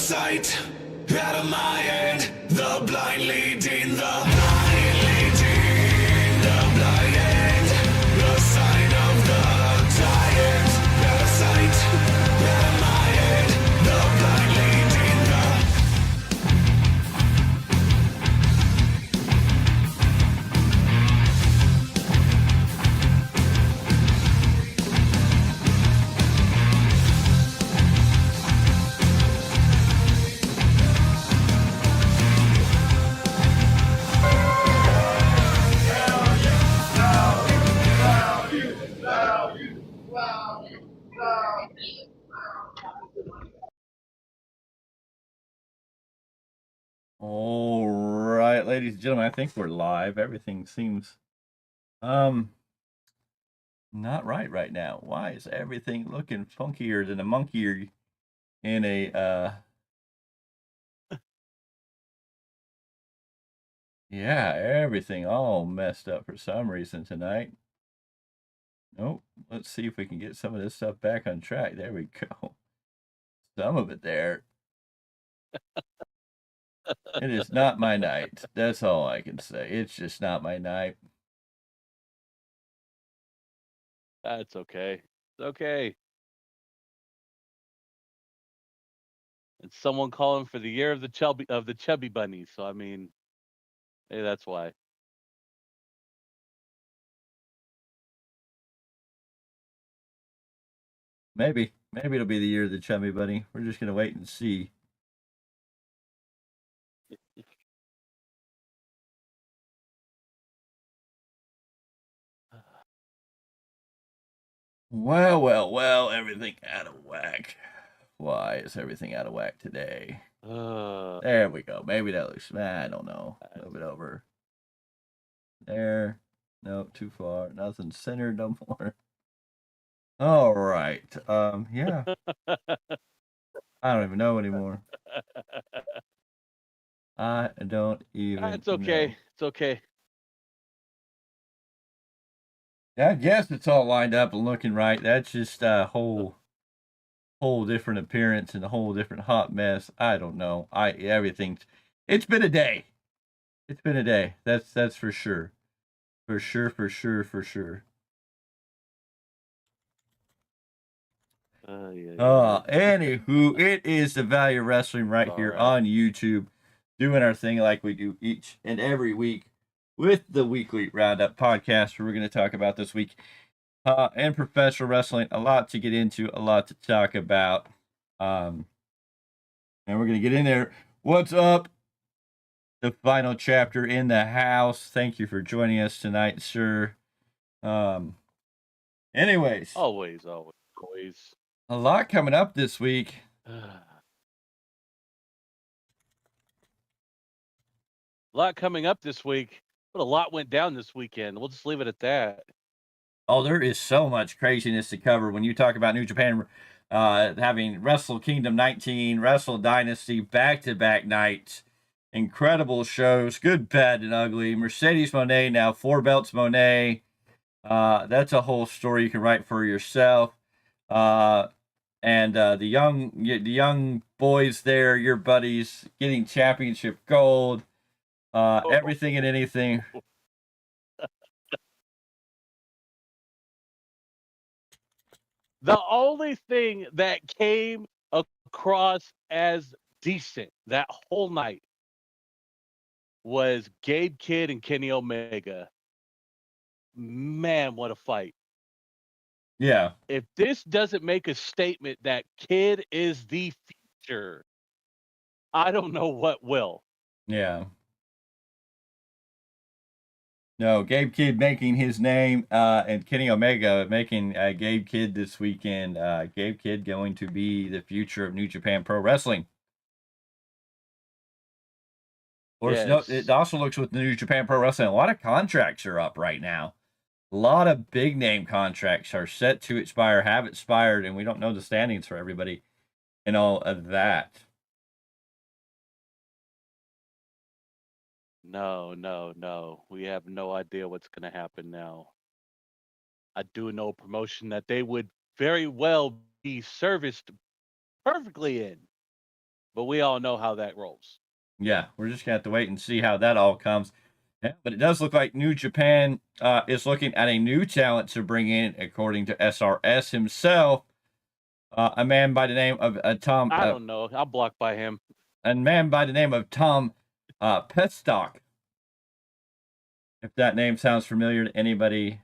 sight, out of my hand, the blind leading, the blind leading, the blind hand, the sign of the giant, out of sight, out of my hand, the blind leading, the All right, ladies and gentlemen, I think we're live. Everything seems not right now. Why is everything looking funkier than a monkey in a yeah, everything all messed up for some reason tonight. Nope. Let's see if we can get some of this stuff back on track. There we go. Some of it there. It is not my night. That's all I can say. It's just not my night. That's okay. It's okay. And someone calling for the year of the chubby bunny. So I mean, hey, that's why. Maybe it'll be the year of the chummy bunny. We're just gonna wait and see. Well, everything out of whack. Why is everything out of whack today? There we go. Maybe that looks, I don't know. Move it over. There. No, too far. Nothing centered no more. All right. Yeah. I don't even know anymore. I don't even It's okay. know. It's okay. I guess it's all lined up and looking right. That's just a whole different appearance and a whole different hot mess. I don't know. It's been a day. It's been a day. That's for sure. For sure. Anywho, it is the Value of Wrestling right here on YouTube, doing our thing like we do each and every week with the weekly Roundup podcast, where we're going to talk about this week and professional wrestling. A lot to get into, a lot to talk about. And we're going to get in there. What's up? The final chapter in the house. Thank you for joining us tonight, sir. Anyways. Always. A lot coming up this week. A lot coming up this week, but a lot went down this weekend. We'll just leave it at that. Oh, there is so much craziness to cover when you talk about New Japan having Wrestle Kingdom 19, Wrestle Dynasty, back-to-back nights. Incredible shows, good, bad, and ugly. Mercedes Moné, now 4 belts Moné. That's a whole story you can write for yourself. And the young boys there, your buddies, getting championship gold. Everything and anything. The only thing that came across as decent that whole night was Gabe Kidd and Kenny Omega. Man, what a fight. Yeah. If this doesn't make a statement that Kidd is the future, I don't know what will. Yeah. No, Gabe Kidd making his name, and Kenny Omega making Gabe Kidd this weekend. Gabe Kidd going to be the future of New Japan Pro Wrestling. Of course, yes. It also looks with the New Japan Pro Wrestling, a lot of contracts are up right now. A lot of big name contracts are set to expire, have expired, and we don't know the standings for everybody and all of that. No. We have no idea what's going to happen now. I do know a promotion that they would very well be serviced perfectly in. but we all know how that rolls. Yeah, we're just gonna have to wait and see how that all comes. Yeah, but it does look like New Japan is looking at a new talent to bring in, according to SRS himself, a man by the name of Tom. I don't know. I'm blocked by him. A man by the name of Tom Petstock. If that name sounds familiar to anybody,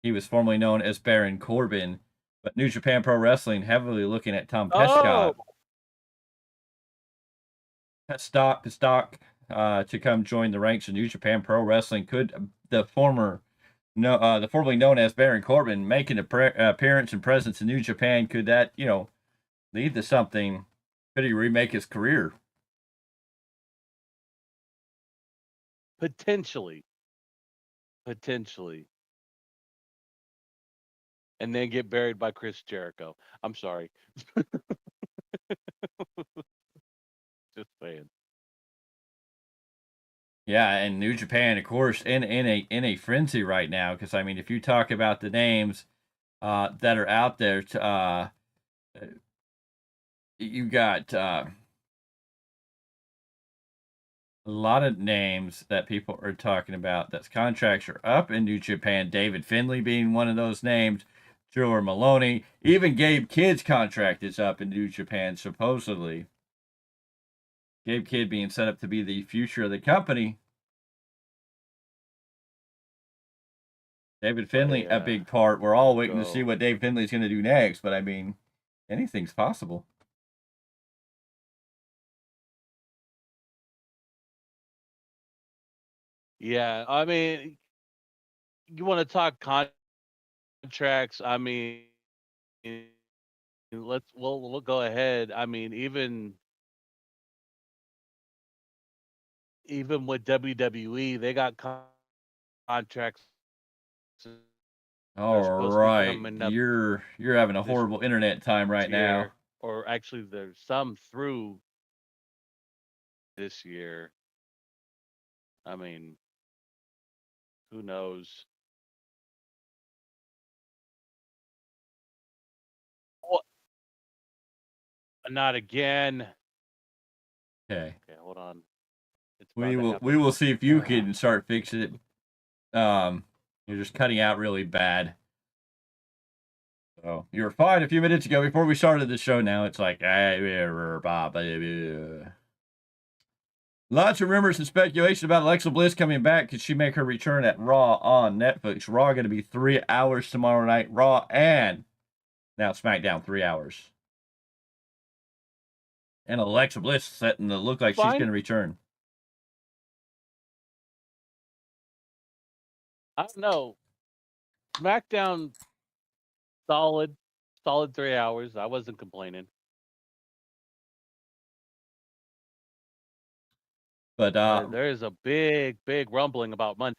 he was formerly known as Baron Corbin. But New Japan Pro Wrestling heavily looking at Tom Petstock. Oh, Petstock to come join the ranks of New Japan Pro Wrestling. Could the formerly known as Baron Corbin make an appearance and presence in New Japan? Could that lead to something? Could he remake his career? potentially, and then get buried by Chris Jericho. I'm sorry. Just saying. Yeah, and New Japan, of course, in a frenzy right now. Because I mean, if you talk about the names that are out there, you got a lot of names that people are talking about. That's contracts are up in New Japan. David Finlay being one of those names. Driller Maloney, even Gabe Kidd's contract is up in New Japan supposedly. Gabe Kidd being set up to be the future of the company. David Finlay, a big part. We're all waiting to see what Dave Finlay's going to do next, but I mean, anything's possible. Yeah, I mean, you want to talk contracts? I mean, we'll go ahead. I mean, even with WWE, they got contracts that are All supposed to be right, coming up you're having a this horrible internet time right now. year, or actually, there's some through this year. I mean, who knows? What? Not again. Okay, Okay, hold on. It's about we to will happen. see if you can start fixing it. You're just cutting out really bad. So you were fine a few minutes ago before we started the show. Now it's like lots of rumors and speculation about Alexa Bliss coming back. Could she make her return at Raw on Netflix? Raw going to be 3 hours tomorrow night. Raw and now SmackDown 3 hours. And Alexa Bliss setting to look like she's going to return. I don't know. SmackDown solid 3 hours. I wasn't complaining. But There is a big rumbling about Monday.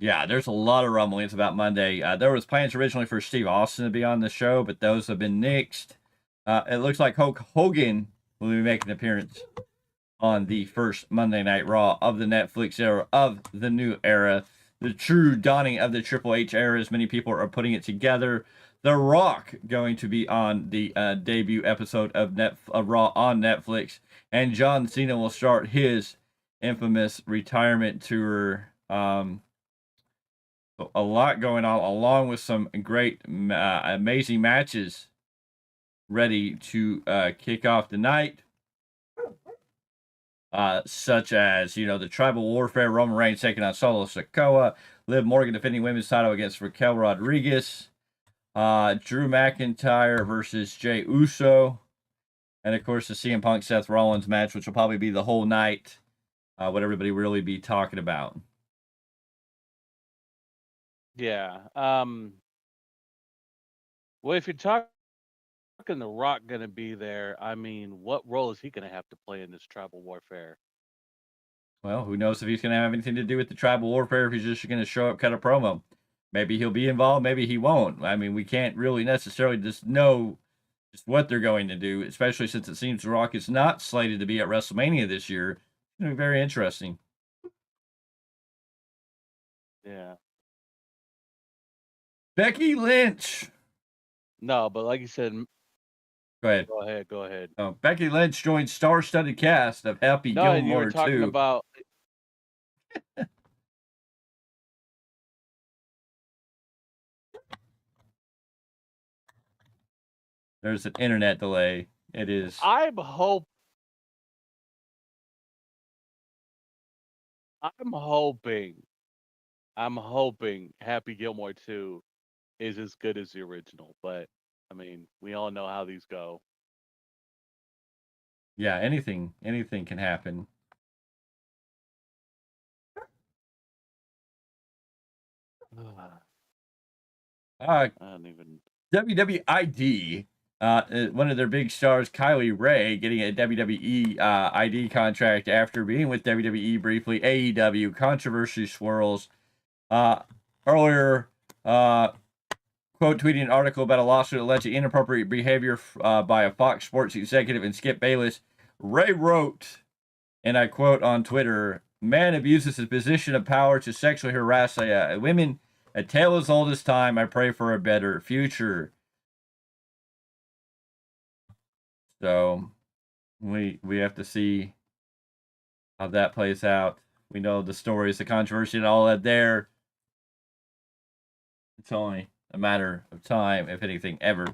yeah, there's a lot of rumblings about Monday. There was plans originally for Steve Austin to be on the show, but those have been nixed. It looks like Hulk Hogan will be making an appearance on the first Monday Night Raw of the Netflix era, of the new era, the true dawning of the Triple H era, as many people are putting it together. The Rock going to be on the debut episode of Raw on Netflix, and John Cena will start his infamous retirement tour. So a lot going on, along with some great, amazing matches ready to kick off the night. Such as, the Tribal Warfare, Roman Reigns taking on Solo Sikoa, Liv Morgan defending women's title against Raquel Rodriguez, Drew McIntyre versus Jey Uso, and of course the CM Punk Seth Rollins match, which will probably be the whole night, what everybody really be talking about. Yeah. Well, if you're talking The Rock going to be there, I mean, what role is he going to have to play in this tribal warfare? Well, who knows if he's going to have anything to do with the Tribal Warfare, if he's just going to show up, cut a promo. Maybe he'll be involved, maybe he won't. I mean, we can't really necessarily just know just what they're going to do, especially since it seems The Rock is not slated to be at WrestleMania this year. It's going to be very interesting. Yeah. Becky Lynch. No, but like you said, Go ahead. Go ahead. Go ahead. Becky Lynch joins star-studded cast of Happy No, and you were Gilmore talking 2. about. There's an internet delay. It is. I'm hoping Happy Gilmore 2 is as good as the original, but I mean, we all know how these go. Yeah, anything can happen. I don't even. WWE ID, one of their big stars, Kylie Ray, getting a WWE ID contract after being with WWE briefly. AEW controversy swirls. Earlier, quote tweeting an article about a lawsuit alleging inappropriate behavior by a Fox Sports executive and Skip Bayless. Ray wrote, and I quote on Twitter, "Man abuses his position of power to sexually harass women. A tale as old as time. I pray for a better future." So we have to see how that plays out. We know the stories, the controversy, and all that there. It's only a matter of time if anything ever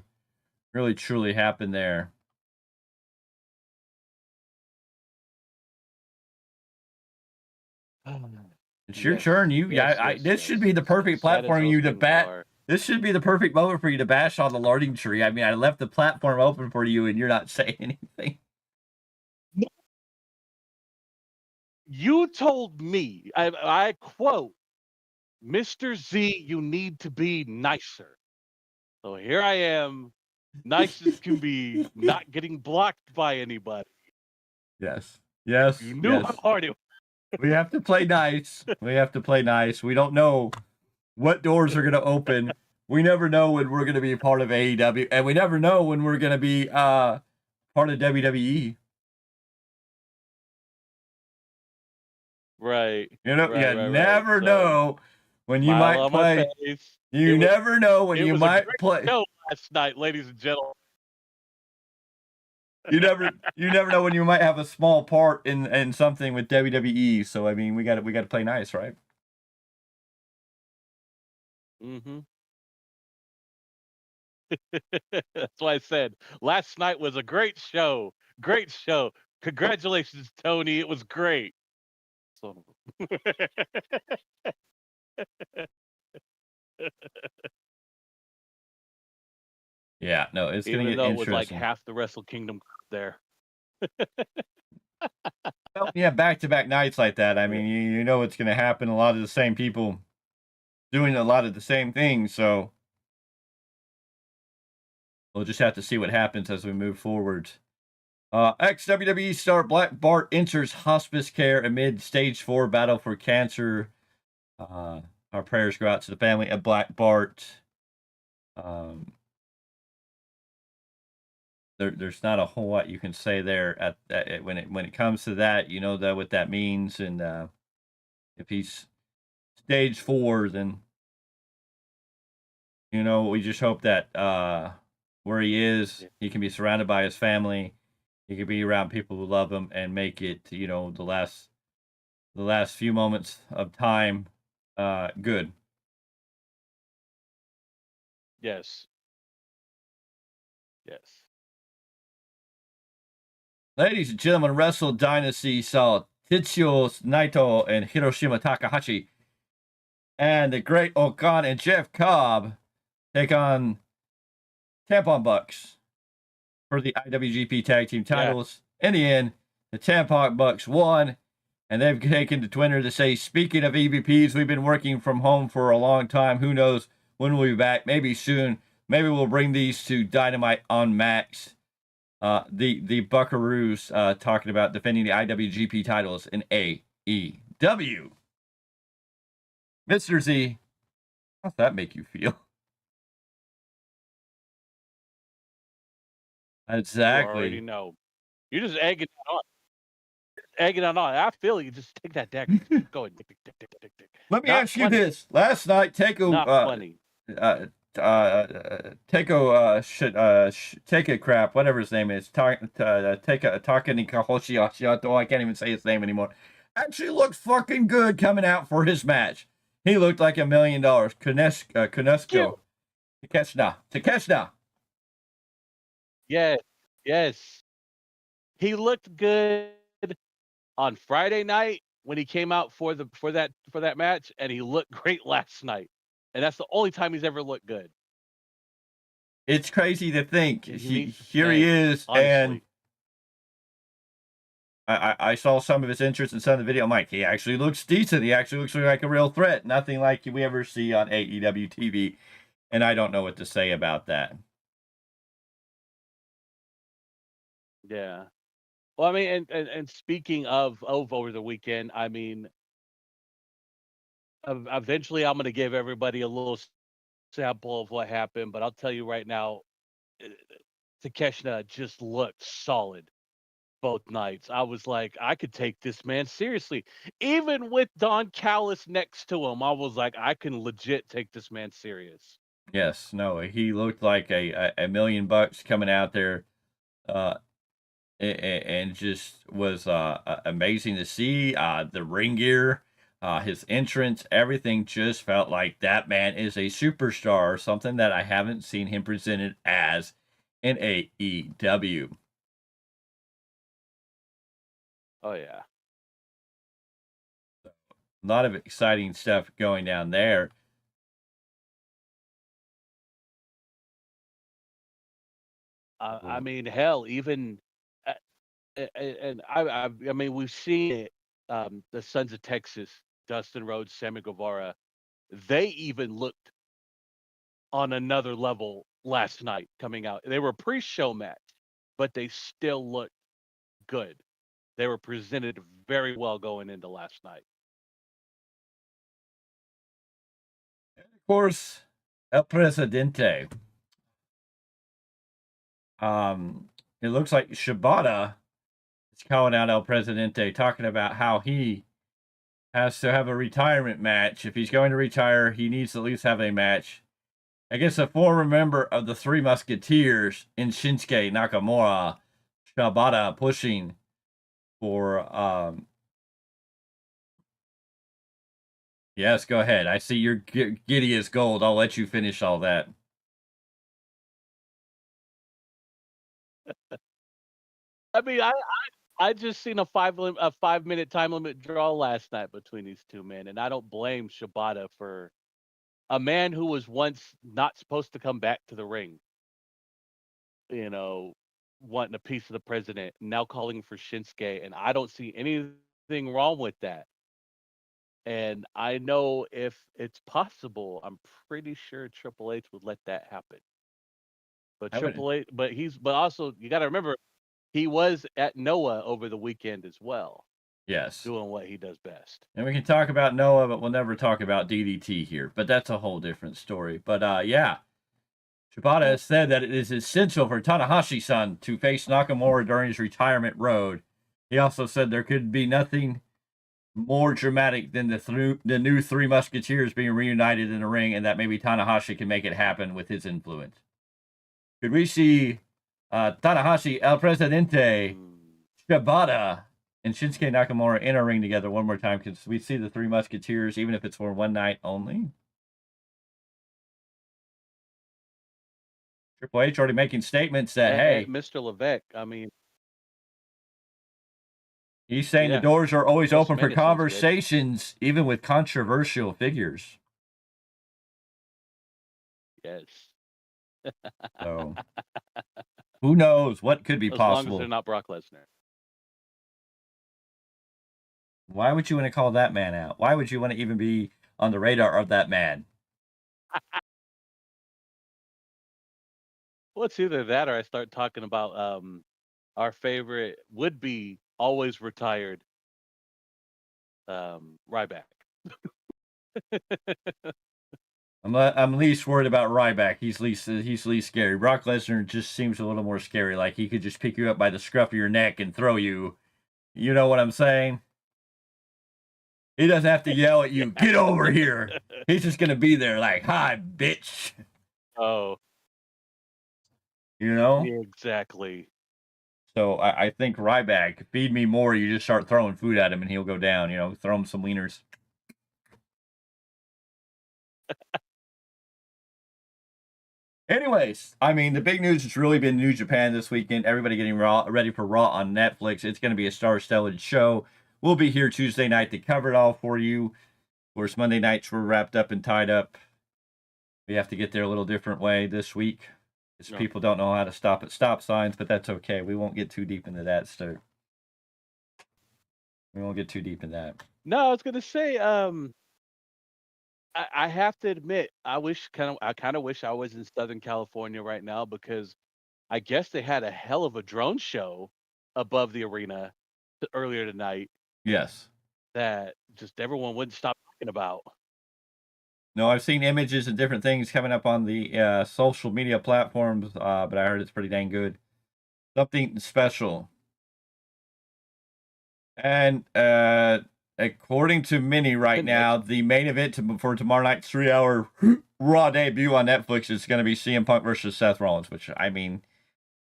really truly happened there. It's your turn. This should be the perfect platform you to bat. This should be the perfect moment for you to bash on the learning tree. I mean, I left the platform open for you, and you're not saying anything. You told me, I quote, "Mr. Z, you need to be nicer." So here I am, nice as can be, not getting blocked by anybody. Yes. You knew how hard it was. We have to play nice. We don't know what doors are going to open. We never know when we're going to be a part of AEW, and we never know when we're going to be part of WWE. Right. You never know when you might play. You never know when you might play. Show last night, ladies and gentlemen. You never know when you might have a small part in something with WWE. So I mean, we got to play nice, right? Mm-hmm. That's why I said last night was a great show. Great show. Congratulations, Tony. It was great. So... Yeah, no, it's going to get interesting. It was like half the Wrestle Kingdom there. Well, yeah, back-to-back nights like that. I mean, you know what's going to happen. A lot of the same people doing a lot of the same things. So we'll just have to see what happens as we move forward. Ex-WWE star Black Bart enters hospice care amid stage 4 battle for cancer. Our prayers go out to the family of Black Bart. There's not a whole lot you can say there when it comes to that. You know what that means, and if he's stage 4, then we just hope that where he is, he can be surrounded by his family. He can be around people who love him and make it, the last few moments of time good. Yes. Yes. Ladies and gentlemen, Wrestle Dynasty saw Tetsuya Naito and Hiroshima Takahashi and the Great Okan and Jeff Cobb take on Tampon Bucks for the IWGP Tag Team titles. Yeah. In the end, the Tampon Bucks won, and they've taken to Twitter to say, "Speaking of EVPs, we've been working from home for a long time. Who knows when we'll be back? Maybe soon. Maybe we'll bring these to Dynamite on Max." The Buckaroos talking about defending the IWGP titles in AEW. Mr. Z, how's that make you feel? Exactly. You already know. You're just egging it on. I feel you. Just take that deck. Keep going. Let me ask you this. Last night, Not funny. take a crap, whatever his name is. Takanikahoshi. I can't even say his name anymore. Actually looked fucking good coming out for his match. He looked like $1 million. Kunesko. Takeshna. Yes, yes. He looked good on Friday night when he came out for that match, and he looked great last night. And that's the only time he's ever looked good. It's crazy to think here he is, honestly. and I saw some of his entrance in some of the video. I'm like, he actually looks decent. He actually looks like a real threat. Nothing like we ever see on AEW TV, and I don't know what to say about that. Yeah. Well, I mean, and speaking of over the weekend, I mean, eventually I'm going to give everybody a little sample of what happened, but I'll tell you right now, Takeshna just looked solid both nights. I was like, I could take this man seriously. Even with Don Callis next to him, I was like, I can legit take this man serious. Yes, no, he looked like a $1 million coming out there, and just was amazing to see. The ring gear, his entrance, everything just felt like that man is a superstar, something that I haven't seen him presented as in AEW. Oh yeah. A lot of exciting stuff going down there. I mean, hell, even and I mean, we've seen it. The Sons of Texas, Dustin Rhodes, Sammy Guevara, they even looked on another level last night coming out. They were a pre-show match, but they still looked good. They were presented very well going into last night. Of course, El Presidente. It looks like Shibata is calling out El Presidente, talking about how he has to have a retirement match. If he's going to retire, he needs to at least have a match. I guess a former member of the Three Musketeers in Shinsuke Nakamura, Shibata pushing for yes, go ahead. I see you're giddy as gold. I'll let you finish all that. I mean, I just seen a 5-minute time limit draw last night between these two men, and I don't blame Shibata for a man who was once not supposed to come back to the ring. You know, wanting a piece of the president, now calling for Shinsuke, and I don't see anything wrong with that. And I know if it's possible, I'm pretty sure Triple H would let that happen. But Triple H, but also you got to remember, he was at Noah over the weekend as well. Yes. Doing what he does best. And we can talk about Noah, but we'll never talk about DDT here. But that's a whole different story. But yeah, Shibata has said that it is essential for Tanahashi-san to face Nakamura during his retirement road. He also said there could be nothing more dramatic than the new Three Musketeers being reunited in the ring, and that maybe Tanahashi can make it happen with his influence. Could we see Tanahashi, El Presidente, Shibata, and Shinsuke Nakamura in a ring together one more time? Because we see the Three Musketeers, even if it's for one night only. Triple H already making statements that, hey, Mr. Levesque, I mean, he's saying the doors are always open for conversations, even with controversial figures. Yes. So, who knows what could be possible? As long as they're not Brock Lesnar. Why would you want to call that man out? Why would you want to even be on the radar of that man? Well, it's either that or I start talking about our favorite would-be always retired Ryback. I'm least worried about Ryback. He's least scary. Brock Lesnar just seems a little more scary. Like he could just pick you up by the scruff of your neck and throw you. You know what I'm saying? He doesn't have to yell at you, get over here. He's just gonna be there like, hi, bitch. Oh, You know? yeah, exactly. So I think Ryback, feed me more, you just start throwing food at him and he'll go down, you know, throw him some wieners. Anyways, I mean, the big news has really been New Japan this weekend. Everybody getting ready for Raw on Netflix. It's going to be a star-studded show. We'll be here Tuesday night to cover it all for you. Of course, Monday nights we're wrapped up and tied up. We have to get there a little different way this week. Because No. people don't know how to stop at stop signs, but that's okay. We won't get too deep into that, Stu. We won't get too deep in that. No, I was gonna say, I have to admit, I kind of wish I was in Southern California right now because I guess they had a hell of a drone show above the arena earlier tonight Yes. that just everyone wouldn't stop talking about. No, I've seen images and different things coming up on the social media platforms, but I heard it's pretty dang good. Something special. And according to many right And now, the main event for tomorrow night's 3-hour Raw debut on Netflix is going to be CM Punk versus Seth Rollins, which, I mean,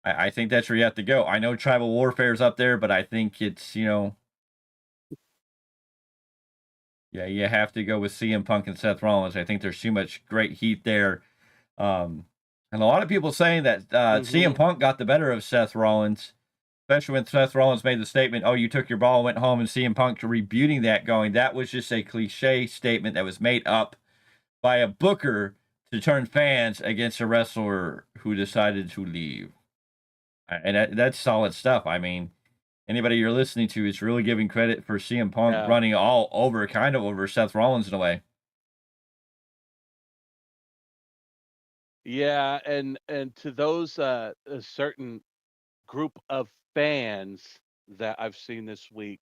I think that's where you have to go. I know Tribal Warfare's up there, but I think it's, you know, yeah, you have to go with CM Punk and Seth Rollins. I think there's too much great heat there. And a lot of people saying that CM Punk got the better of Seth Rollins, especially when Seth Rollins made the statement, "Oh, you took your ball and went home," and CM Punk rebuting that, going, "That was just a cliche statement that was made up by a booker to turn fans against a wrestler who decided to leave." And that's solid stuff. I mean, anybody you're listening to is really giving credit for CM Punk Yeah. running all over, kind of over Seth Rollins in a way. Yeah, and to those a certain group of fans that I've seen this week,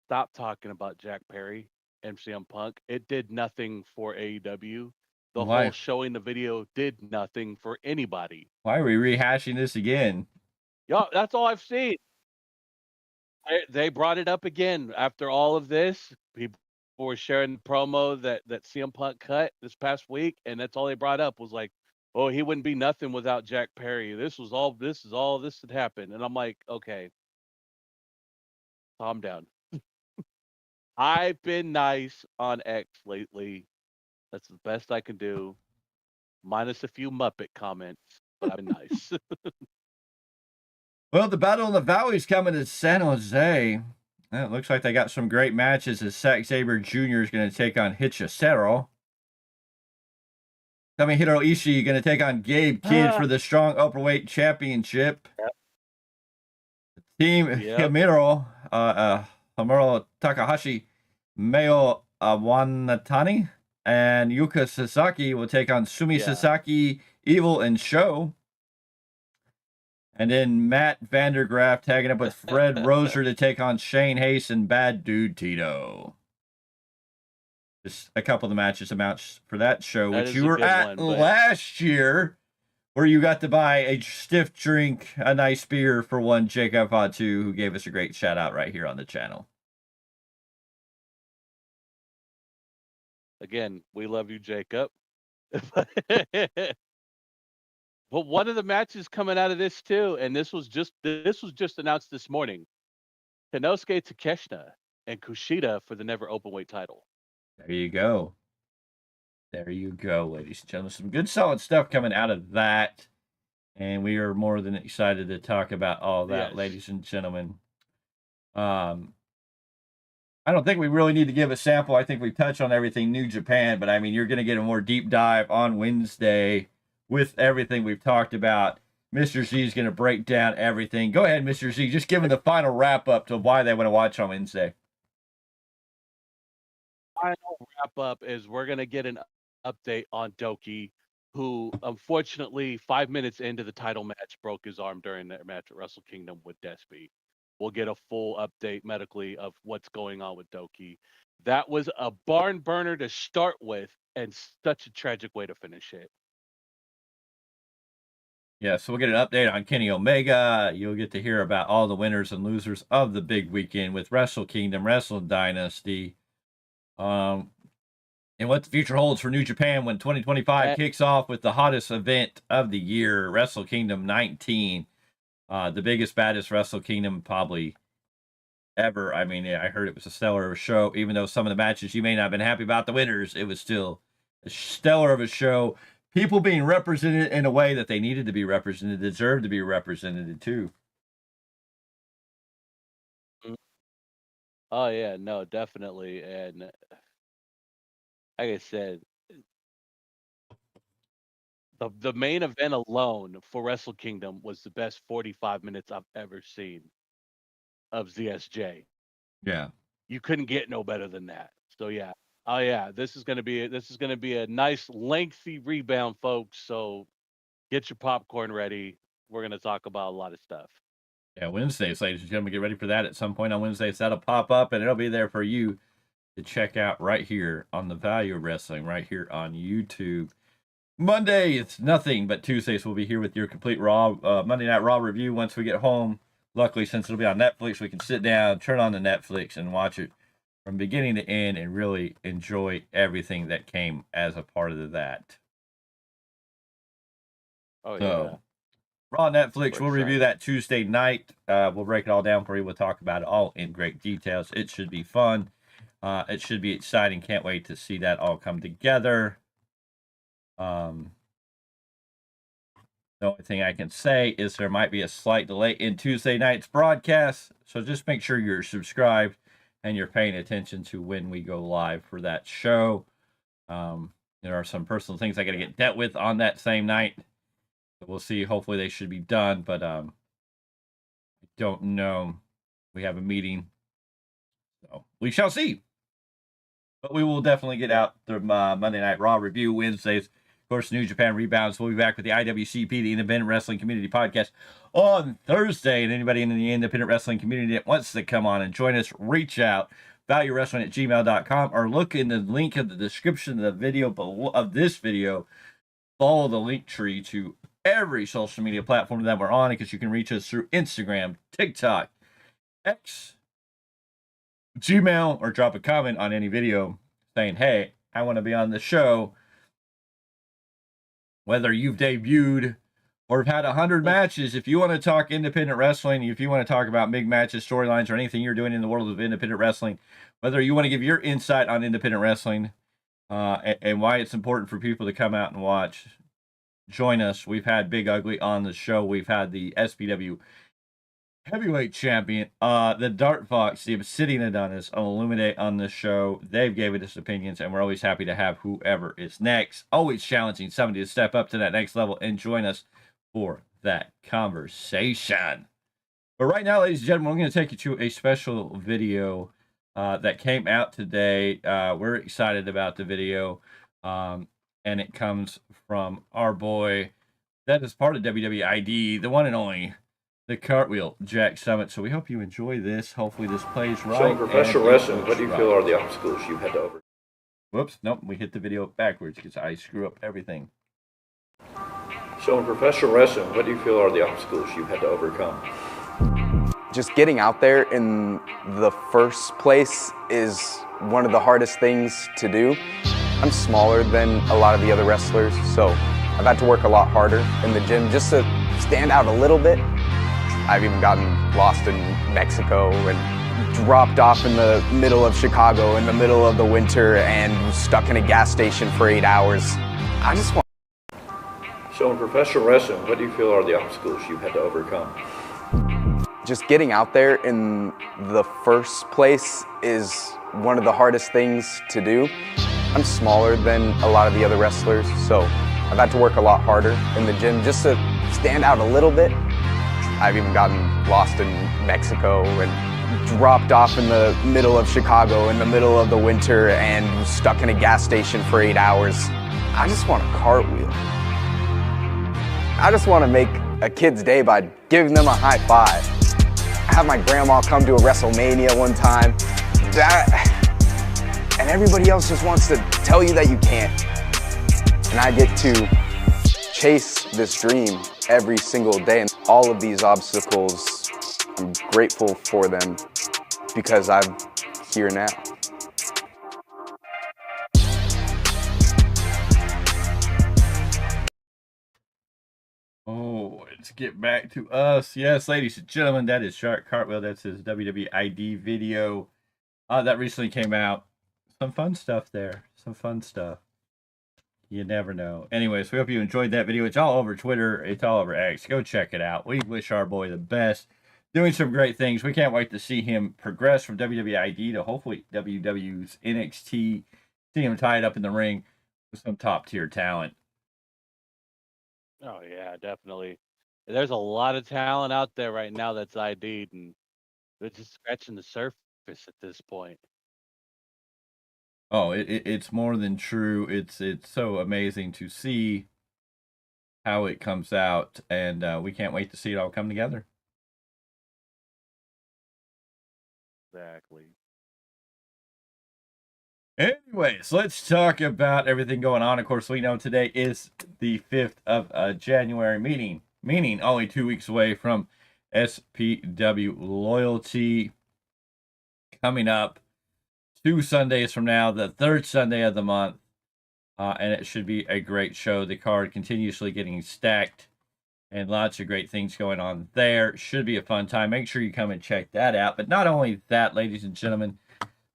stop talking about Jack Perry and CM Punk. It did nothing for AEW. The whole Why? showing the video did nothing for anybody. Why are we rehashing this again? Yeah, that's all I've seen. They brought it up again after all of this. People were sharing the promo that CM Punk cut this past week, and that's all they brought up was like, "Oh, he wouldn't be nothing without Jack Perry. This is all this had happened." And I'm like, "Okay, calm down." I've been nice on X lately. That's the best I can do, minus a few Muppet comments, but I've been nice. Well, the Battle in the Valley is coming to San Jose. It looks like they got some great matches as Zack Sabre Jr. is going to take on Hechicero. Tomohiro Ishii going to take on Gabe Kidd for the Strong Upperweight Championship. Yep. Team Yep. Himuro Takahashi, Mayo Wanatani, and Yuka Sasaki will take on Sumi Yeah. Sasaki, Evil, and Sho. And then Matt Vandergraaf tagging up with Fred Roser to take on Shane Hayes and Bad Dude Tito. Just a couple of the matches amounts for that show, That which is you a were good at one, but- last year, where you got to buy a stiff drink, a nice beer for one Jacob Fatu, who gave us a great shout out right here on the channel. Again, we love you, Jacob. But one of the matches coming out of this too, and this was just announced this morning. Konosuke Takeshita and Kushida for the never openweight title. There you go. There you go, ladies and gentlemen. Some good solid stuff coming out of that. And we are more than excited to talk about all that, Yes. ladies and gentlemen. I don't think we really need to give a sample. I think we touched on everything New Japan, but I mean, you're going to get a more deep dive on Wednesday with everything we've talked about. Mr. Z is going to break down everything. Go ahead, Mr. Z. Just give me the final wrap up to why they want to watch on Wednesday. Final wrap up is we're gonna get an update on Doki, who unfortunately 5 minutes into the title match broke his arm during their match at Wrestle Kingdom with Despy. We'll get a full update medically of what's going on with Doki. That was a barn burner to start with, and such a tragic way to finish it. Yeah, so we'll get an update on Kenny Omega. You'll get to hear about all the winners and losers of the big weekend with Wrestle Kingdom, Wrestle Dynasty. and what the future holds for New Japan when 2025 kicks off with the hottest event of the year, Wrestle Kingdom 19. The biggest, baddest Wrestle Kingdom probably ever. I mean, I heard it was a stellar show, even though some of the matches you may not have been happy about the winners. It was still a stellar of a show. People being represented in a way that they needed to be represented, deserved to be represented too. Oh yeah, no, definitely. And like I said, the main event alone for Wrestle Kingdom was the best 45 minutes I've ever seen of ZSJ. Yeah. You couldn't get no better than that. So yeah. Oh yeah, this is gonna be a nice lengthy rebound, folks. So get your popcorn ready. We're gonna talk about a lot of stuff. Yeah, Wednesdays, ladies and gentlemen, get ready for that at some point on Wednesdays. That'll pop up and it'll be there for you to check out right here on the Value of Wrestling, right here on YouTube. Monday, it's nothing but Tuesdays. We'll be here with your complete Raw Monday Night Raw review once we get home. Luckily, since it'll be on Netflix, we can sit down, turn on the Netflix, and watch it from beginning to end and really enjoy everything that came as a part of that. Oh So, yeah. Raw Netflix, we'll We're review that Tuesday night. We'll break it all down for you. We'll talk about it all in great details. It should be fun. It should be exciting. Can't wait to see that all come together. The only thing I can say is there might be a slight delay in Tuesday night's broadcast. So just make sure you're subscribed and you're paying attention to when we go live for that show. There are some personal things I got to get dealt with on that same night. We'll see. Hopefully they should be done, but I don't know. We have a meeting, so we shall see. But we will definitely get out the Monday Night Raw review Wednesdays. Of course, New Japan rebounds. We'll be back with the IWCP, the Independent Wrestling Community Podcast, on Thursday. And anybody in the independent wrestling community that wants to come on and join us, reach out, valuewrestling@gmail.com, or look in the link of the description of the video below, of this video. Follow the link tree to every social media platform that we're on, because you can reach us through Instagram, TikTok, X, Gmail, or drop a comment on any video saying, hey, I want to be on the show. Whether you've debuted or have had 100 matches, if you want to talk independent wrestling, if you want to talk about big matches, storylines, or anything you're doing in the world of independent wrestling, whether you want to give your insight on independent wrestling and why it's important for people to come out and watch, join us. We've had Big Ugly on the show. We've had the SPW heavyweight champion, the Dart Fox, the Obsidian Adonis, Illuminate on the show. They've given us opinions, and we're always happy to have whoever is next. Always challenging somebody to step up to that next level and join us for that conversation. But right now, ladies and gentlemen, I'm going to take you to a special video that came out today. We're excited about the video, and it comes from our boy that is part of WWE ID, the one and only, the Cartwheel Jack Summit. So we hope you enjoy this. Hopefully this plays right. So in professional wrestling, what do you feel are the obstacles you had to overcome? Whoops, nope, we hit the video backwards because I screw up everything. So in professional wrestling, what do you feel are the obstacles you had to overcome? Just getting out there in the first place is one of the hardest things to do. I'm smaller than a lot of the other wrestlers, so I've had to work a lot harder in the gym just to stand out a little bit. I've even gotten lost in Mexico and dropped off in the middle of Chicago in the middle of the winter and stuck in a gas station for 8 hours. I just want. So in professional wrestling, what do you feel are the obstacles you had to overcome? Just getting out there in the first place is one of the hardest things to do. I'm smaller than a lot of the other wrestlers, so I've had to work a lot harder in the gym just to stand out a little bit. I've even gotten lost in Mexico and dropped off in the middle of Chicago in the middle of the winter and stuck in a gas station for 8 hours. I just want a cartwheel. I just want to make a kid's day by giving them a high five. Have my grandma come to a WrestleMania one time. And everybody else just wants to tell you that you can't. And I get to chase this dream every single day. And all of these obstacles, I'm grateful for them because I'm here now. go. Let's get back to us. Yes, ladies and gentlemen, that is Shark Cartwheel. That's his WWE ID video that recently came out. Some fun stuff there. Some fun stuff. You never know. Anyways, we hope you enjoyed that video. It's all over Twitter. It's all over X. Go check it out. We wish our boy the best. Doing some great things. We can't wait to see him progress from WWE ID to hopefully WW's NXT. See him tied up in the ring with some top tier talent. Oh yeah, definitely. There's a lot of talent out there right now that's ID'd, and they're just scratching the surface at this point. Oh, it's more than true. It's so amazing to see how it comes out, and we can't wait to see it all come together. Exactly. Anyways, let's talk about everything going on. Of course, we know today is the 5th of January, meaning only 2 weeks away from SPW Loyalty coming up 2 Sundays from now, the 3rd Sunday of the month, and it should be a great show. The card continuously getting stacked and lots of great things going on there. Should be a fun time. Make sure you come and check that out. But not only that, ladies and gentlemen,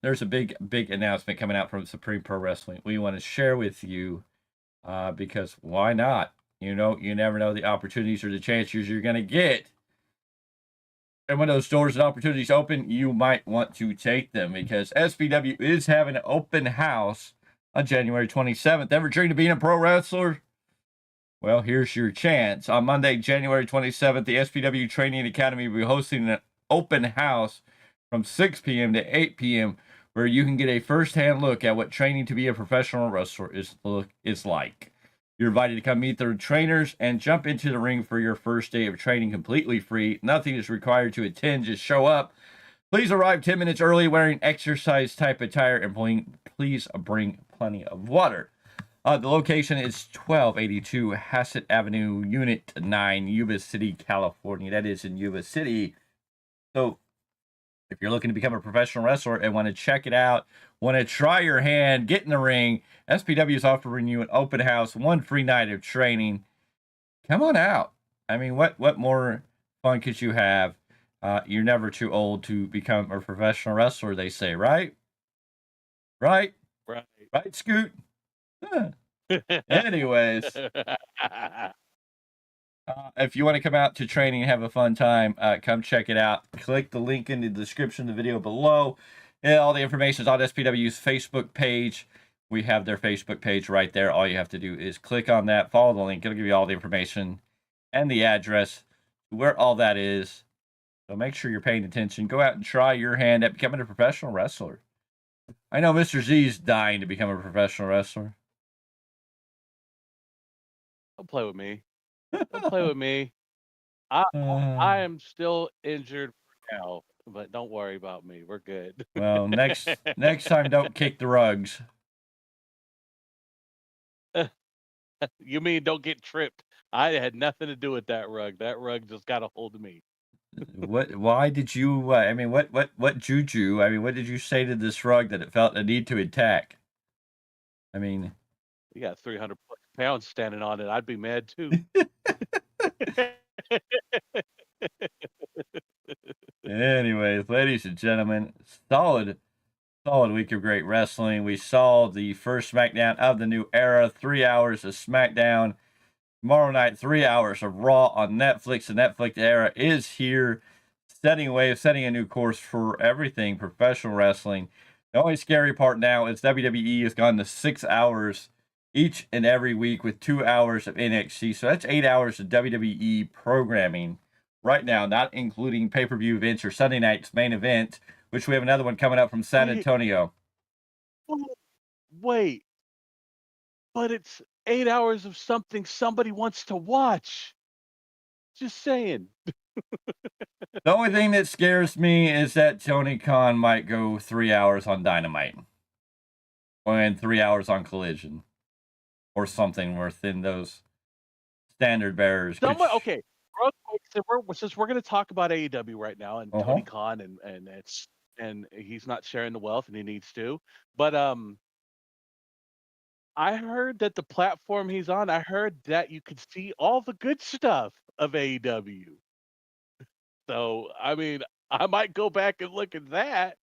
there's a big announcement coming out from Supreme Pro Wrestling we want to share with you because why not? You know, you never know the opportunities or the chances you're going to get. And when those doors and opportunities open, you might want to take them because SPW is having an open house on January 27th. Ever dreamed of being a pro wrestler? Well, here's your chance. On Monday, January 27th, the SPW Training Academy will be hosting an open house from 6 p.m. to 8 p.m. where you can get a first-hand look at what training to be a professional wrestler is like. You're invited to come meet their trainers and jump into the ring for your first day of training completely free. Nothing is required to attend. Just show up. Please arrive 10 minutes early wearing exercise-type attire, and please bring plenty of water. The location is 1282 Hassett Avenue, Unit 9, Yuba City, California. That is in Yuba City. So if you're looking to become a professional wrestler and want to check it out, want to try your hand, get in the ring, SPW is offering you an open house, 1 free night of training. Come on out. I mean, what more fun could you have? You're never too old to become a professional wrestler, they say, right? Right? Right. Right, Scoot? Huh. Anyways, if you want to come out to training and have a fun time, come check it out. Click the link in the description of the video below. Yeah, all the information is on SPW's Facebook page. We have their Facebook page right there. All you have to do is click on that, follow the link. It'll give you all the information and the address where all that is. So make sure you're paying attention. Go out and try your hand at becoming a professional wrestler. I know Mr. Z's dying to become a professional wrestler. Don't play with me. Don't play with me. I am still injured for now, but don't worry about me. We're good. Well, next time, don't kick the rugs. You mean don't get tripped? I had nothing to do with that rug. That rug just got a hold of me. What? Why did you? I mean, what juju? I mean, what did you say to this rug that it felt a need to attack? I mean, You got 300 pounds standing on it. I'd be mad too. anyways, ladies and gentlemen, solid week of great wrestling. We saw the first SmackDown of the new era, 3 hours of SmackDown. Tomorrow night, 3 hours of Raw on Netflix. The Netflix era is here, setting a new course for everything professional wrestling. The only scary part now is WWE has gone to 6 hours each and every week with 2 hours of NXT. So that's 8 hours of WWE programming right now, not including pay-per-view events or Sunday night's main event, which we have another one coming up from San Antonio. Wait, but it's 8 hours of something somebody wants to watch. Just saying. The only thing that scares me is that Tony Khan might go 3 hours on Dynamite and 3 hours on Collision or something within those standard bearers. Okay, real quick, since we're going to talk about AEW right now and Tony Khan and he's not sharing the wealth and he needs to, but I heard that the platform he's on, I heard that you could see all the good stuff. of AEW. So, I mean, I might go back and look at that.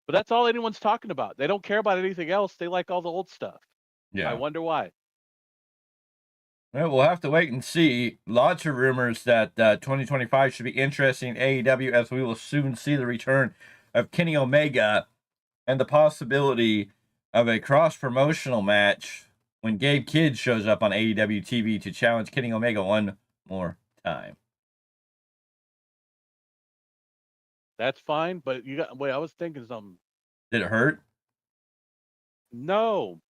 But that's all anyone's talking about. They don't care about anything else. They like all the old stuff. I Yeah. wonder why. Well, we'll have to wait and see. Lots of rumors that 2025 should be interesting in AEW, as we will soon see the return of Kenny Omega and the possibility of a cross-promotional match when Gabe Kidd shows up on AEW TV to challenge Kenny Omega one more time. That's fine, but wait, I was thinking something. Did it hurt? No.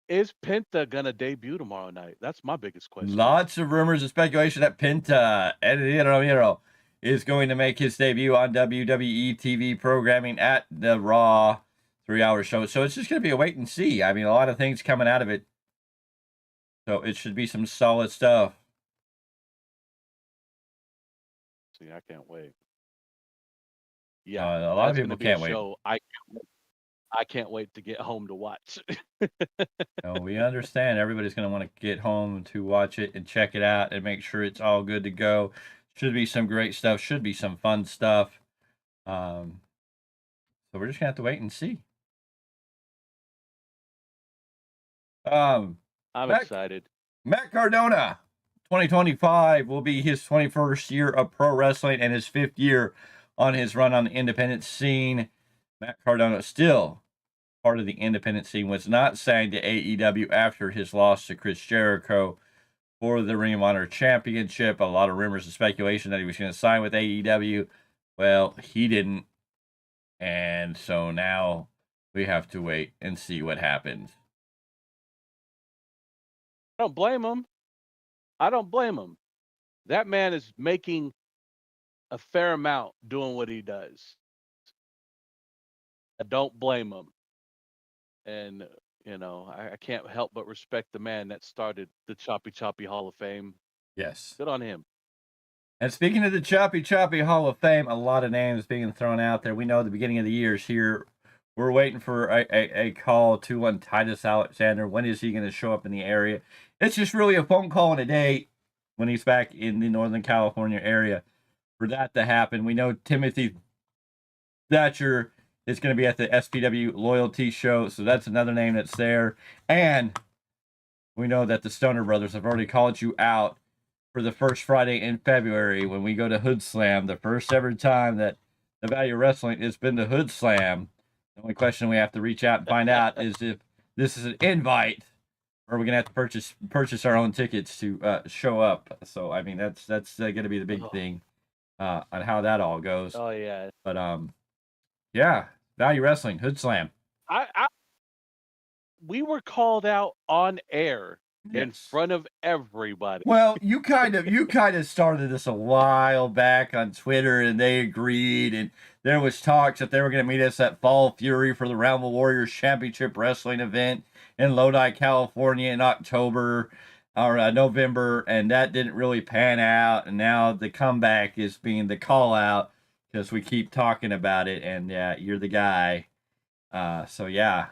Is Penta gonna debut tomorrow night? That's my biggest question. Lots of rumors and speculation that Penta El Romero is going to make his debut on WWE TV programming at the Raw 3-hour show. So it's just going to be a wait and see. I mean, a lot of things coming out of it. So it should be some solid stuff. See, I can't wait. Yeah, A lot of that's people gonna be can't a wait. show I can't wait to get home to watch. No, we understand everybody's going to want to get home to watch it and check it out and make sure it's all good to go. Should be some great stuff. Should be some fun stuff. So we're just going to have to wait and see. I'm Matt- excited. Matt Cardona, 2025 will be his 21st year of pro wrestling and his 5th year on his run on the independent scene. Matt Cardona still part of the independent scene, was not signed to AEW after his loss to Chris Jericho for the Ring of Honor Championship. A lot of rumors and speculation that he was going to sign with AEW. Well, he didn't. And so now we have to wait and see what happens. I don't blame him. I don't blame him. That man is making a fair amount doing what he does. I don't blame him. And, you know, I can't help but respect the man that started the Choppy Choppy Hall of Fame. Yes. Good on him. And speaking of the Choppy Choppy Hall of Fame, a lot of names being thrown out there. We know the beginning of the year is here. We're waiting for a call to one Titus Alexander. When is he going to show up in the area? It's just really a phone call and a date when he's back in the Northern California area for that to happen. We know Timothy Thatcher is going to be at the SPW Loyalty Show, so that's another name that's there. And we know that the Stoner Brothers have already called you out for the first Friday in February when we go to Hood Slam, the first ever time that the Value of Wrestling has been to Hood Slam. The only question we have to reach out and find out is if this is an invite or we're going to have to purchase our own tickets to show up. So, I mean, that's going to be the big thing on how that all goes. Oh, yeah. But, yeah, Value Wrestling, Hood Slam. We were called out on air in Yes. front of everybody. Well, you kind of started this a while back on Twitter, and they agreed, and there was talks that they were going to meet us at Fall Fury for the Realm of Warriors Championship Wrestling event in Lodi, California in October or November, and that didn't really pan out, and now the comeback is being the call out because we keep talking about it, and you're the guy. So yeah.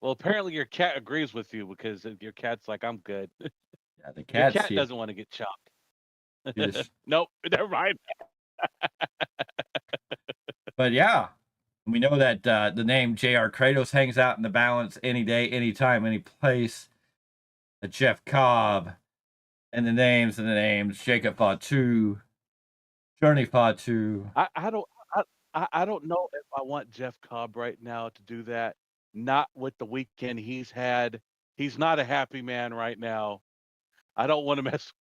Well, apparently your cat agrees with you because your cat's like, I'm good. Yeah, the Your cat's cat here. doesn't want to get chopped. You just- Nope, never mind. But yeah, we know that the name J.R. Kratos hangs out in the balance any day, anytime, any place. Jeff Cobb, and the names, Jacob Fatu, Journey Fatu. I don't know if I want Jeff Cobb right now to do that. Not with the weekend he's had. He's not a happy man right now. I don't want to mess.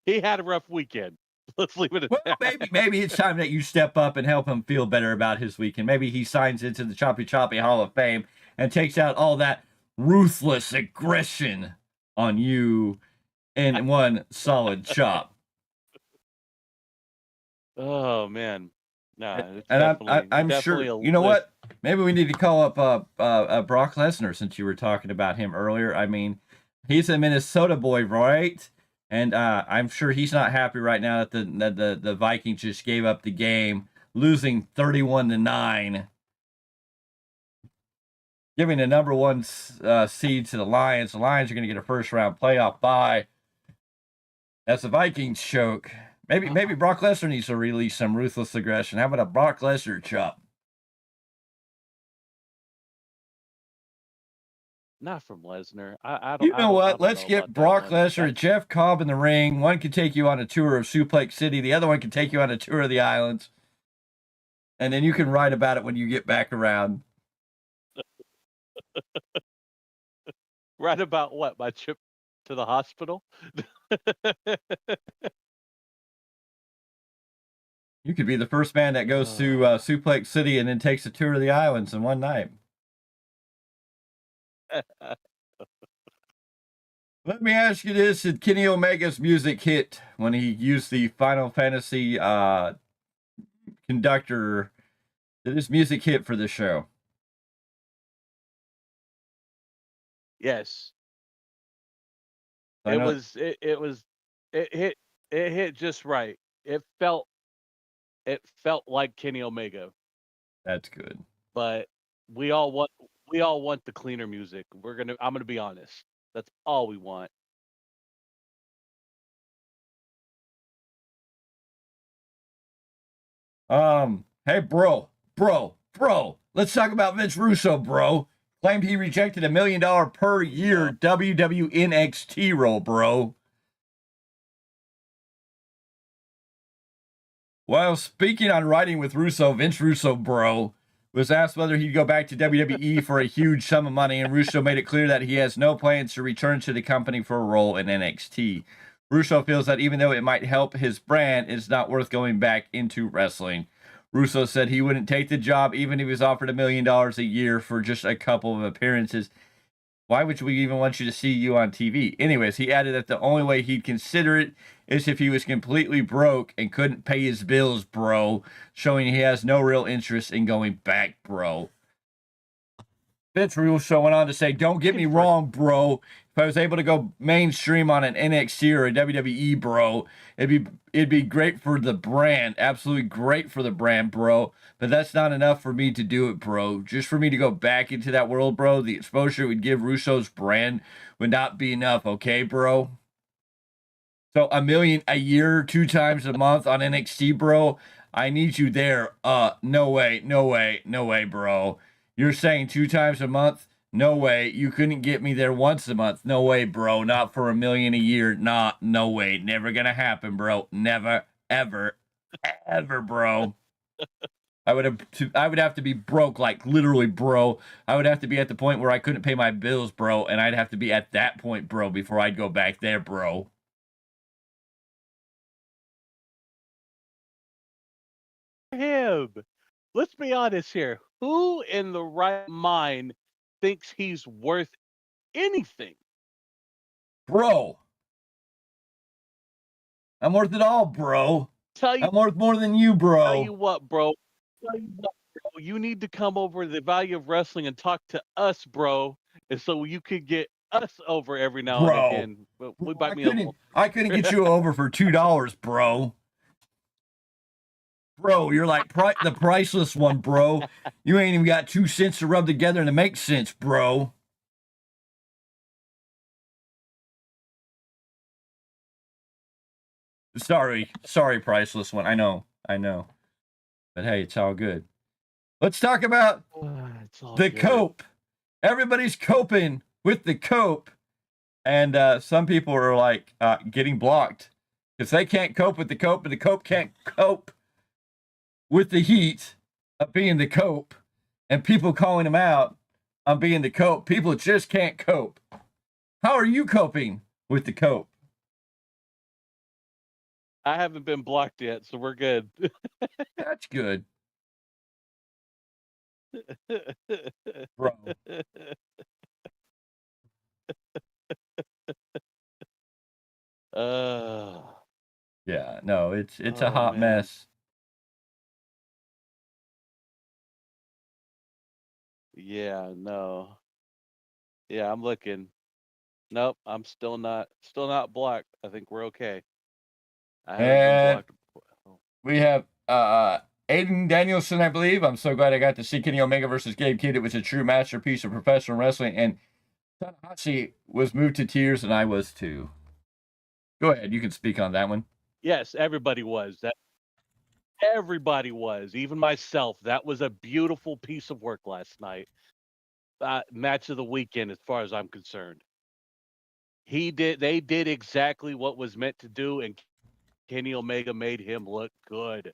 He had a rough weekend. Let's leave it at Well, that. maybe it's time that you step up and help him feel better about his weekend. Maybe he signs into the Choppy Choppy Hall of Fame and takes out all that ruthless aggression on you in one solid chop. Oh man, nah. It's And I'm definitely sure, a you know list. what? Maybe we need to call up Brock Lesnar since you were talking about him earlier. I mean, he's a Minnesota boy, right? And I'm sure he's not happy right now that the Vikings just gave up the game, losing 31-9. giving the number one seed to the Lions. The Lions are going to get a first-round playoff bye. That's the Vikings choke. Maybe Brock Lesnar needs to release some ruthless aggression. How about a Brock Lesnar chop? Not from Lesnar. I don't. You I know don't, I what? don't Let's know get about that Brock one. Lesnar and Jeff Cobb in the ring. One can take you on a tour of Suplex City. The other one can take you on a tour of the islands. And then you can write about it when you get back around. Right about what? My trip to the hospital? You could be the first man that goes to Suplex City and then takes a tour of the islands in one night. Let me ask you this. Did Kenny Omega's music hit when he used the Final Fantasy conductor? Did his music hit for the show? Yes. I know- It hit just right. It felt like Kenny Omega, That's good. but we all want the cleaner music. I'm gonna be honest. That's all we want. Hey, bro. Let's talk about Vince Russo, bro. Claimed he rejected $1 million per year WW NXT role, bro. While speaking on Writing with Russo, Vince Russo, bro, was asked whether he'd go back to WWE for a huge sum of money, and Russo made it clear that he has no plans to return to the company for a role in NXT. Russo feels that even though it might help his brand, it's not worth going back into wrestling. Russo said he wouldn't take the job even if he was offered $1 million a year for just a couple of appearances. Why would we even want you to see you on TV? Anyways, he added that the only way he'd consider it is if he was completely broke and couldn't pay his bills, bro, showing he has no real interest in going back, bro. Vince Russo went on to say, don't get me wrong, bro. If I was able to go mainstream on an NXT or a WWE, bro, it'd be great for the brand. Absolutely great for the brand, bro. But that's not enough for me to do it, bro. Just for me to go back into that world, bro, the exposure it would give Russo's brand would not be enough, okay, bro? So $1 million a year, 2 times a month on NXT, bro. I need you there. No way, bro. You're saying 2 times a month? No way. You couldn't get me there once a month. No way, bro. Not for $1 million a year. No way. Never gonna happen, bro. Never, ever, bro. I would have to be broke, like literally, bro. I would have to be at the point where I couldn't pay my bills, bro, and I'd have to be at that point, bro, before I'd go back there, bro. Him. Let's be honest here. Who in the right mind thinks he's worth anything? Bro. I'm worth it all, bro. I'm worth more than you, bro. Tell you what, bro. You need to come over to the Value of Wrestling and talk to us, bro. And so you could get us over every now and again. But I couldn't get you over for $2, bro. Bro, you're like the priceless one, bro. You ain't even got 2 cents to rub together to make sense, bro. Sorry, priceless one. I know. But hey, it's all good. Let's talk about the cope. Everybody's coping with the cope. And some people are like getting blocked because they can't cope with the cope, and the cope can't cope with the heat of being the cope, and people calling him out on being the cope. People just can't cope. How are you coping with the cope? I haven't been blocked yet, so we're good. That's good. Bro. Yeah, no, it's a hot mess. Yeah, no. Yeah, I'm looking. Nope, I'm still not blocked. I think we're okay. I haven't been blocked. We have Aiden Danielson, I believe. I'm so glad I got to see Kenny Omega versus Gabe Kidd. It was a true masterpiece of professional wrestling, and Tanahashi was moved to tears, and I was too. Go ahead. You can speak on that one. Yes, everybody was. Everybody was, even myself. That was a beautiful piece of work last night. Match of the weekend, as far as I'm concerned. They did exactly what was meant to do, and Kenny Omega made him look good.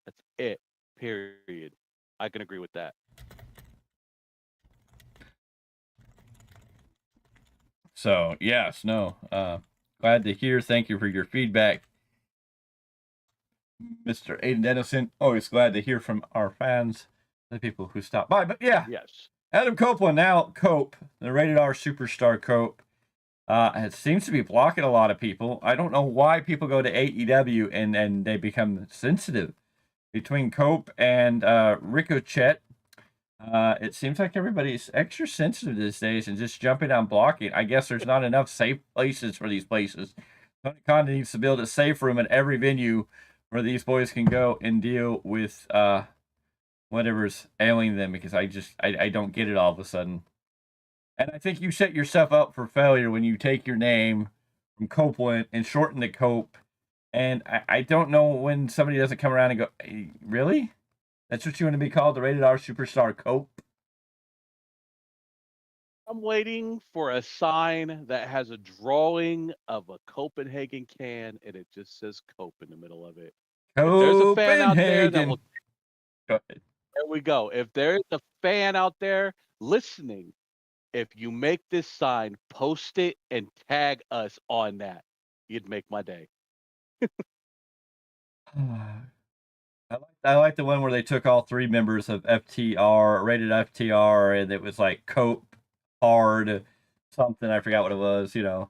That's it. Period. I can agree with that. So, yes, no. Glad to hear. Thank you for your feedback, Mr. Aiden Dennison. Always glad to hear from our fans, the people who stop by. But yeah, Yes. Adam Copeland, now Cope, the rated R superstar Cope, it seems to be blocking a lot of people. I don't know why people go to AEW and they become sensitive. Between Cope and Ricochet, it seems like everybody's extra sensitive these days and just jumping on blocking. I guess there's not enough safe places for these places. Tony Khan needs to build a safe room at every venue where these boys can go and deal with whatever's ailing them, because I don't get it all of a sudden. And I think you set yourself up for failure when you take your name from Copeland and shorten the Cope. And I don't know when somebody doesn't come around and go, hey, really? That's what you want to be called, the rated R superstar Cope? I'm waiting for a sign that has a drawing of a Copenhagen can, and it just says Cope in the middle of it. If there's a fan out there that will, Go ahead. there we go. If there's a fan out there listening, if you make this sign, post it and tag us on that. You'd make my day. I like the one where they took all three members of FTR, rated FTR, and it was like Cope, Hard, something. I forgot what it was, you know.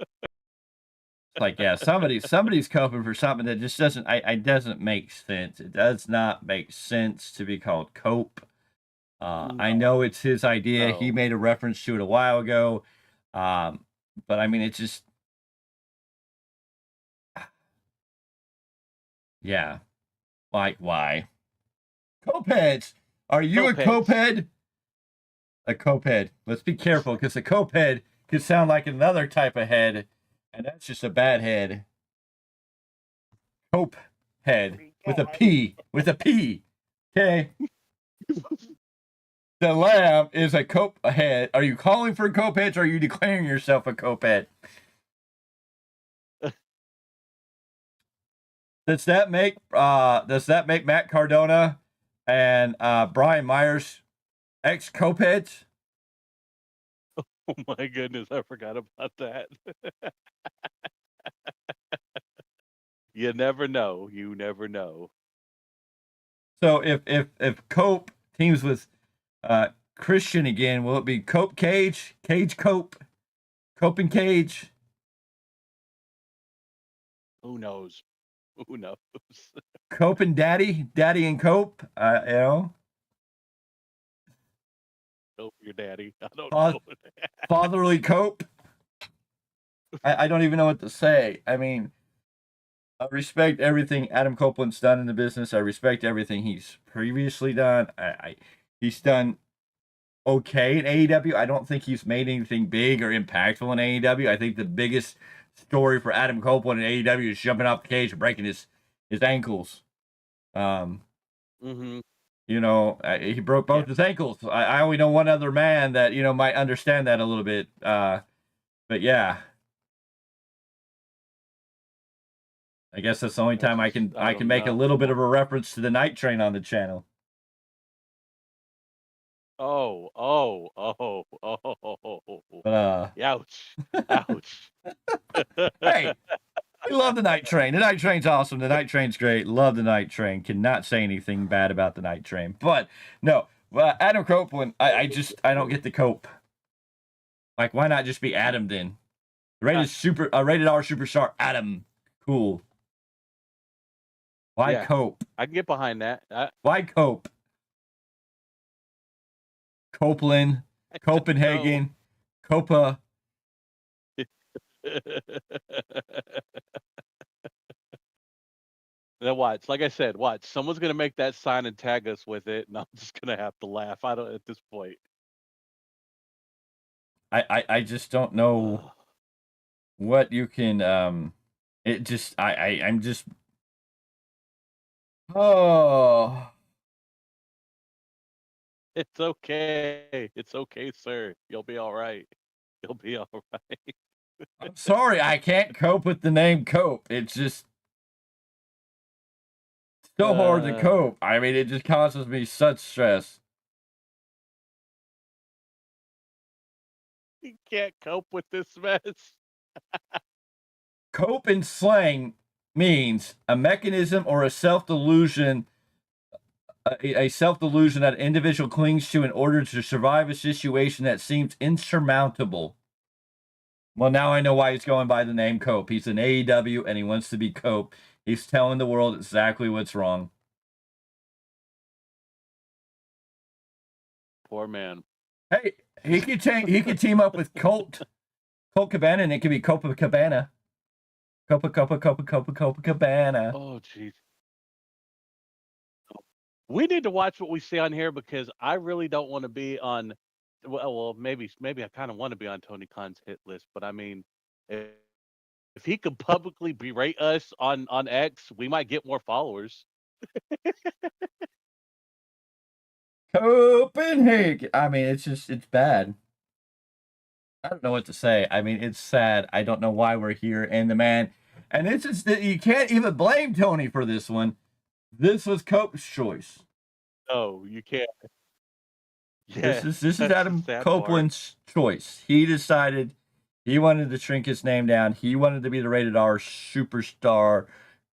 It's like, yeah, somebody's coping for something that just doesn't make sense. It does not make sense to be called Cope. I know it's his idea. No. He made a reference to it a while ago. But I mean, it's just, yeah. Like, why? Copeheads. Are you a copehead? A copehead. Let's be careful, because a copehead could sound like another type of head, and that's just a bad head. Cope head with a P. With a P. Okay. The lamb is a cope head. Are you calling for copeheads, or are you declaring yourself a copehead? Does that make Matt Cardona and Brian Myers ex-copeheads? Oh my goodness, I forgot about that. You never know. You never know. So if Cope teams with Christian again, will it be Cope Cage, Cage Cope, Cope and Cage? Who knows? Who knows? Cope and Daddy, Daddy and Cope. You know, Cope your daddy. I don't know. Fatherly Cope. I don't even know what to say. I mean, I respect everything Adam Copeland's done in the business. I respect everything he's previously done. He's done okay in AEW. I don't think he's made anything big or impactful in AEW. I think the biggest story for Adam Copeland in AEW is jumping off the cage and breaking his ankles. Mm-hmm. You know, he broke both his ankles. I only know one other man that, you know, might understand that a little bit. But yeah, I guess that's the only time I can make a little bit of a reference to the Night Train on the channel. Oh. But Ouch. Ouch. hey, I love the Night Train. The Night Train's awesome. The Night Train's great. Love the Night Train. Cannot say anything bad about the Night Train. But no, Adam Copeland, I don't get the Cope. Like, why not just be Adam then? Rated R superstar Adam. Cool. Why Cope? I can get behind that. Why Cope? Copeland, Copenhagen, Copa. Then watch, like I said, watch. Someone's gonna make that sign and tag us with it, and I'm just gonna have to laugh. I don't at this point. I just don't know what you can it just I'm just oh It's okay. It's okay, sir. You'll be all right. You'll be all right. I'm sorry, I can't cope with the name Cope. It's just so hard to Uh, cope. I mean, it just causes me such stress. you can't cope with this mess. Cope in slang means a mechanism or a self-delusion, a self-delusion that an individual clings to in order to survive a situation that seems insurmountable. Well, now I know why he's going by the name Cope. He's in AEW and he wants to be Cope. He's telling the world exactly what's wrong. Poor man. Hey, he could team up with Colt Cabana, and it could be Copa Cabana. Copa Cabana. Oh, jeez. We need to watch what we say on here because I really don't want to be on. Well, maybe I kind of want to be on Tony Khan's hit list, but I mean, if he could publicly berate us on X, we might get more followers. Copenhagen. I mean, it's bad. I don't know what to say. I mean, it's sad. I don't know why we're here. And the man, and it's just that you can't even blame Tony for this one. This was Cope's choice. Oh, you can't. Yeah, This is that's the Adam sad part. Copeland's choice. He decided he wanted to shrink his name down. He wanted to be the rated R superstar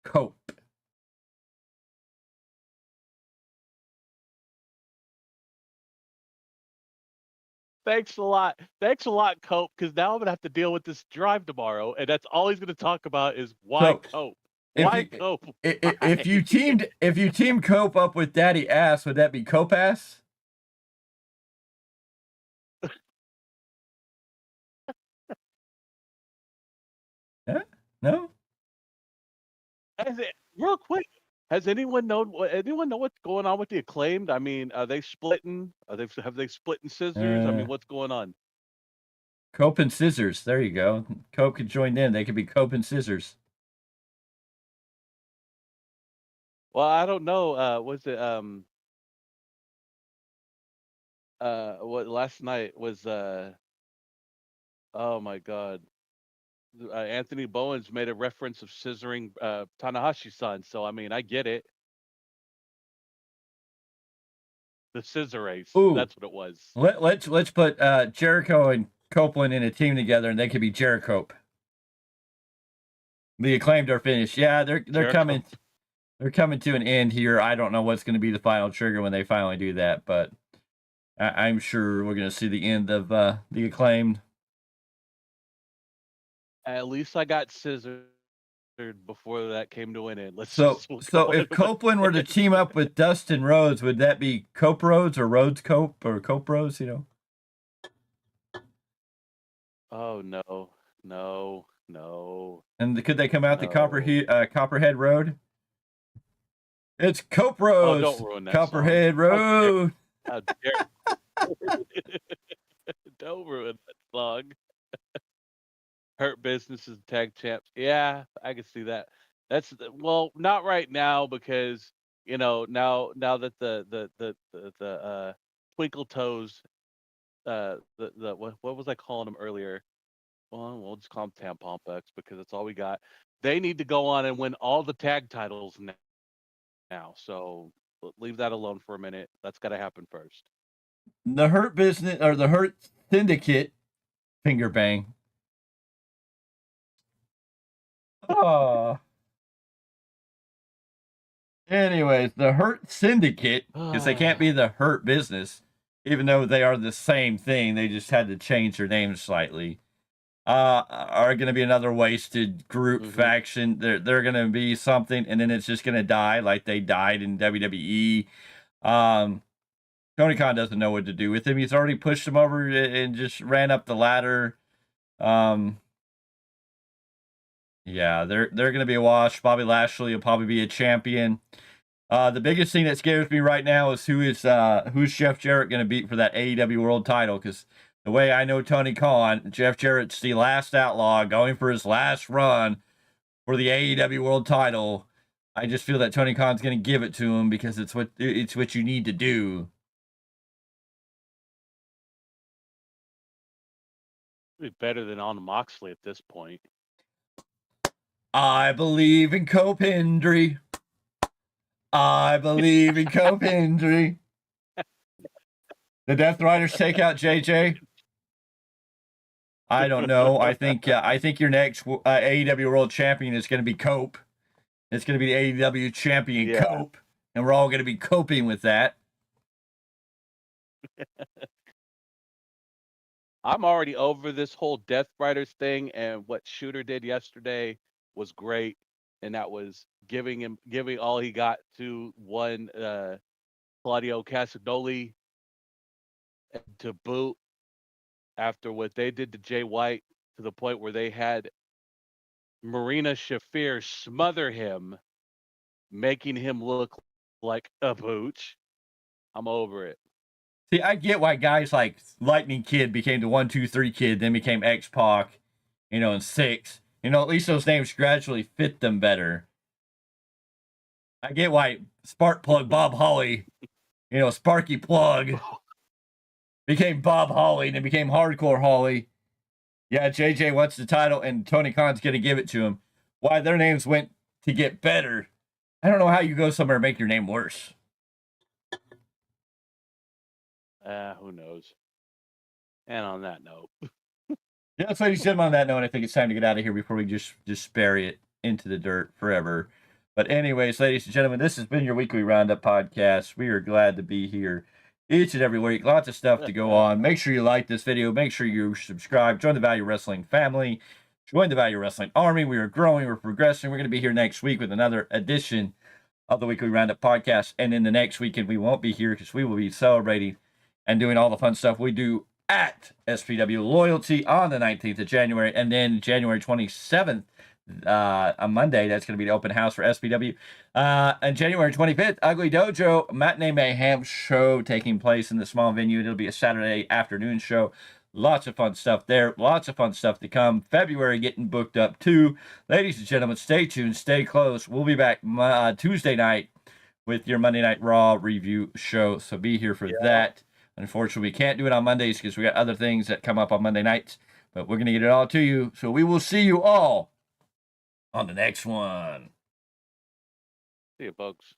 Cope. Thanks a lot. Thanks a lot, Cope, because now I'm gonna have to deal with this drive tomorrow, and that's all he's gonna talk about is why So, Cope. If Why you, Cope? if you teamed Cope up with Daddy Ass, would that be Cope Ass? Yeah? No? Real quick, has anyone known? Anyone know what's going on with the Acclaimed? I mean, are they splitting? Have they split in scissors? I mean, what's going on? Cope and Scissors. There you go. Cope could join in. They could be Cope and Scissors. Well, I don't know. Was it what last night was oh my god. Anthony Bowens made a reference of scissoring Tanahashi-san, so I mean, I get it. The scissor race. Ooh. That's what it was. Let's put Jericho and Copeland in a team together, and they could be Jericho. The Acclaimed are finished. Yeah, they're Jericho. coming. They're coming to an end here. I don't know what's going to be the final trigger when they finally do that, but I'm sure we're going to see the end of the Acclaimed. At least I got scissored before that came to an end. So if Copeland were to team up with Dustin Rhodes, would that be Cope Rhodes or Rhodes Cope or Cope Rhodes? You know? Oh no. And could they come out the Copperhead Road? It's Cope Rhodes. Oh, don't ruin that Copperhead song. Road. How dare don't ruin that song. Hurt Business is tag champs. Yeah, I can see that. That's well, not right now because now that the Twinkle Toes, what was I calling them earlier? Well, we'll just call them Tampon Bucks because that's all we got. They need to go on and win all the tag titles now. So leave that alone for a minute. That's got to happen first. The Hurt Business or the Hurt Syndicate, finger bang. Oh. Anyways, the Hurt Syndicate, because they can't be the Hurt Business, even though they are the same thing. They just had to change their name slightly. Are going to be another wasted group faction. They're going to be something, and then it's just going to die like they died in WWE. Tony Khan doesn't know what to do with him. He's already pushed him over and just ran up the ladder. Yeah, they're going to be a wash. Bobby Lashley will probably be a champion. The biggest thing that scares me right now is who's Jeff Jarrett going to beat for that AEW World Title? Because the way I know Tony Khan, Jeff Jarrett's the last outlaw going for his last run for the AEW World Title. I just feel that Tony Khan's going to give it to him because it's what you need to do. Be better than on Moxley at this point. I believe in Copendry. I believe in Copendry. The Death Riders take out JJ. I don't know. I think your next AEW World Champion is going to be Cope. It's going to be the AEW Champion Cope, and we're all going to be coping with that. I'm already over this whole Death Riders thing, and what Shooter did yesterday was great, and that was giving all he got to one Claudio Castagnoli to boot after what they did to Jay White, to the point where they had Marina Shafir smother him, making him look like a pooch. I'm over it. See, I get why guys like Lightning Kid became the 1, 2, 3 Kid, then became X-Pac, and 6. At least those names gradually fit them better. I get why Spark Plug Bob Holly, Sparky Plug, became Bob Holly and then became Hardcore Holly. Yeah, JJ wants the title and Tony Khan's going to give it to him. Why their names went to get better. I don't know how you go somewhere and make your name worse. Who knows? And on that note. Yeah, that's ladies and gentlemen, on that note, I think it's time to get out of here before we just bury it into the dirt forever. But anyways, ladies and gentlemen, this has been your weekly Roundup podcast. We are glad to be here each and every week. Lots of stuff to go on. Make sure you like this video. Make sure you subscribe. Join the Value Wrestling family. Join the Value Wrestling Army. We are growing. We're progressing. We're going to be here next week with another edition of the weekly Roundup podcast. And in the next weekend, we won't be here because we will be celebrating and doing all the fun stuff we do at SPW Loyalty on the 19th of January. And then January 27th, on Monday, that's going to be the open house for SPW. And January 25th, Ugly Dojo Matinee Mayhem show taking place in the small venue. It'll be a Saturday afternoon show. Lots of fun stuff there. Lots of fun stuff to come. February getting booked up too. Ladies and gentlemen, stay tuned. Stay close. We'll be back Tuesday night with your Monday Night Raw review show. So be here for that. Unfortunately, we can't do it on Mondays because we got other things that come up on Monday nights. But we're going to get it all to you. So we will see you all on the next one. See you, folks.